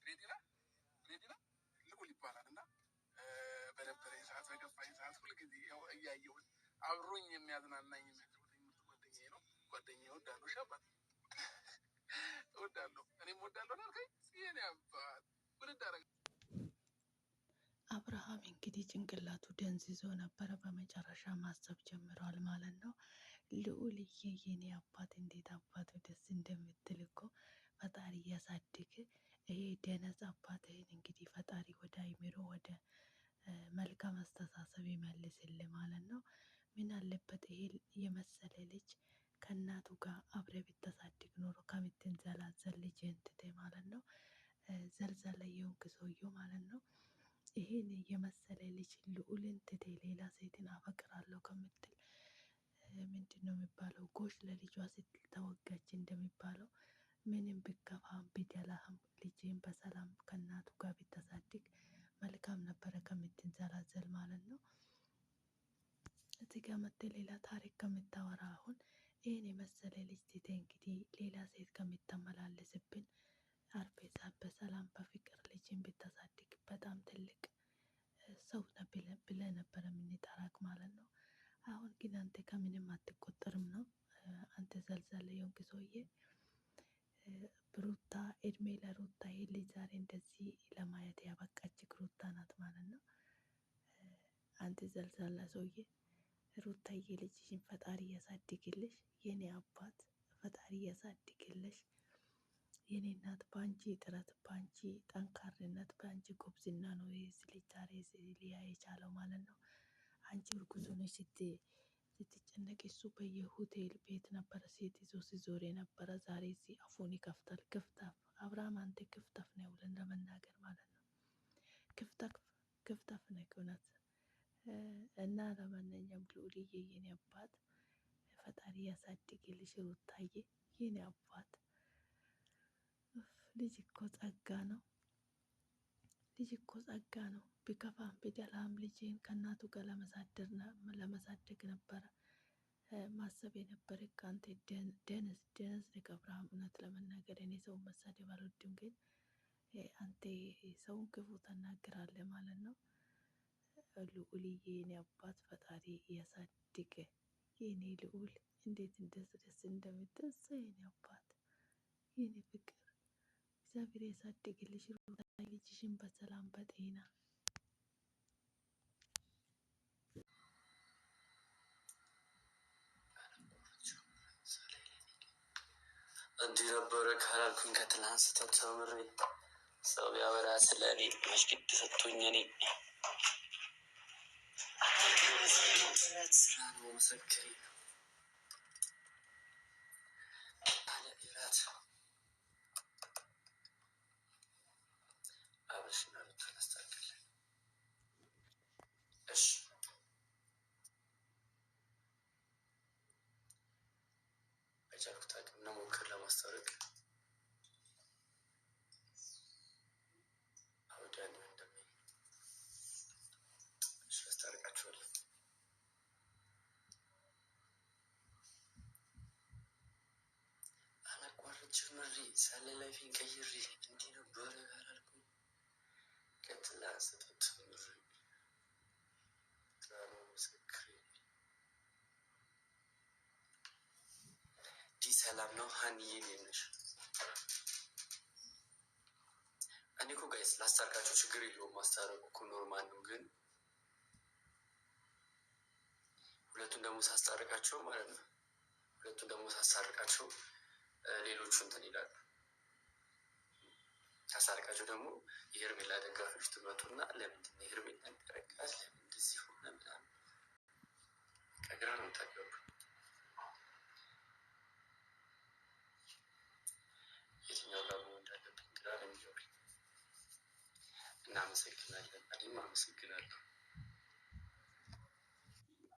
ሬዲና ልዑል ይባላል እና በነበረኝ ሰዓት በገባኝ ሰዓት ሁልጊዜ ያው እያየሁት አብሮኝ የሚያዝናናኝ ጓደኛዬ ነው። ጓደኛዬ እወዳለሁ፣ ሻባት እወዳለሁ፣ እኔም እወዳለሁ ናልከኝ የኔ አባት ውድድ አረግ አብርሃም እንግዲህ ጭንቅላቱ ደንዝዞ ነበረ። በመጨረሻ ማሰብ ጀምሯል ማለት ነው። ልዑልዬ የኔ አባት እንዴት አባቱ ደስ እንደምትል እኮ ፈጣሪ እያሳድግ። ይሄ ደነዝ አባትህን እንግዲህ ፈጣሪ ወደ አይምሮ ወደ መልካም አስተሳሰብ ይመልስል ማለት ነው። ምን አለበት ይሄ የመሰለ ልጅ ከእናቱ ጋር አብረ ብታሳድግ ኖሮ ከምትንዘላዘል ልጅ እንትቴ ማለት ነው። ዘልዛላ የሆንክ ሰውዬው ማለት ነው። ይሄን የመሰለ ልጅ ልዑልን ትቴ ሌላ ሴትን አፈቅራለሁ ከምትል ምንድን ነው የሚባለው? ጎሽ ለልጇ ስትል ተወጋች እንደሚባለው ምንም ብከፋም ቢደላህም ልጅን በሰላም ከእናቱ ጋር ብታሳድግ መልካም ነበረ ከምትንዘላዘል ማለት ነው። እዚህ ጋር መጥተህ ሌላ ታሪክ ከምታወራ አሁን ይህን የመሰለ ልጅ ትቴ እንግዲህ ሌላ ሴት ከምታመላለስብን አርፌ በሰላም በፍቅር ልጅን ብታሳድግ በጣም ትልቅ ሰው ብለህ ነበረ የምንጠራክ ማለት ነው። አሁን ግን አንተ ከምንም አትቆጠርም ነው። አንተ ዘልዛላ የሆንክ ሰውዬ ሩታ እድሜ ለሩታ ይሄ ልጅ ዛሬ እንደዚህ ለማየት ያበቃችክ ሩታ ናት ማለት ነው። አንተ ዘልዛላ ሰውዬ ሩታዬ ልጅሽን ፈጣሪ ያሳድግልሽ የኔ አባት፣ ፈጣሪ ያሳድግልሽ የኔ እናት። በአንቺ ጥረት፣ በአንቺ ጠንካርነት፣ በአንቺ ጎብዝና ነው ይህ ልጅ ዛሬ ሊያ የቻለው ማለት ነው። አንቺ እርጉዝ ሆነሽ ስትጨነቅ እሱ በየሆቴል ቤት ነበረ ሴት ይዞ ሲዞር የነበረ። ዛሬ እዚህ አፉን ይከፍታል። ክፍታፍ አብርሃም፣ አንተ ክፍታፍ ነው ብለን ለመናገር ማለት ነው። ክፍታፍ ነው እውነት። እና ለማንኛውም ልዑልዬ የኔ አባት ፈጣሪ ያሳድግልሽ ሩታዬ የኔ አባት። ልጅ እኮ ጸጋ ነው። ልጅ እኮ ጸጋ ነው። ቢከፋም ቢደላም ልጅን ከእናቱ ጋር ለመሳደግ ነበረ ማሰብ የነበረ። ከአንተ ደነዝ ነህ አብርሃም። እውነት ለመናገር እኔ ሰውን መሳደብ አልወድም፣ ግን አንተ ሰውን ክፉ ተናግራለህ ማለት ነው። ልዑልዬ የኔ አባት ፈጣሪ ያሳድግ የኔ ልዑል። እንዴት ደስ እንደምትል የኔ አባት የኔ ፍቅር እግዚአብሔር ያሳድግልሽ ሩታ ልጅሽን በሰላም በጤና። እንዲህ ነበረ ካላልኩኝ ከትላንት ስህተት ተምሬ ሰው ቢያወራ ስለ እኔ መስጊድ ሰጥቶኝ እኔ ስራ ነው ምስክሬ አለ ኢራት አብሽና ልታስተካክል። እሺ በቻልኩት አቅም እንሞክር ለማስታረቅ። አውዳን እንደሚ አስታርቃችኋለሁ። አላቋርጥ ጀምሬ ሳለ ላይፌን ቀይሬ እንዲህ ነበረ ካላልኩኝ ከትላንት ስህተት ተምሬ ምስክሬ። ዲ ሰላም ነው ሀኒዬ ነሽ? እኔ እኮ ጋይስ ላስታርቃቸው ችግር የለውም። ማስታረቁ እኮ ኖርማል ነው። ግን ሁለቱን ደግሞ ሳስታርቃቸው ማለት ነው፣ ሁለቱን ደግሞ ሳስታርቃቸው ሌሎቹ እንትን ይላሉ። ሳስታርቃቸው ደግሞ የሄርሜላ ደጋፊዎች ትመጡና ለምንድን ነው የሄርሜላ ደረቃት ለምን እንደዚህ ሆነ ምናምን ከግራ ነው ታገቡ። የትኛው ጋር መሆን እንዳለብኝ ግራ ነው የሚገባኝ። እናመሰግናለን። እኔም አመሰግናለሁ።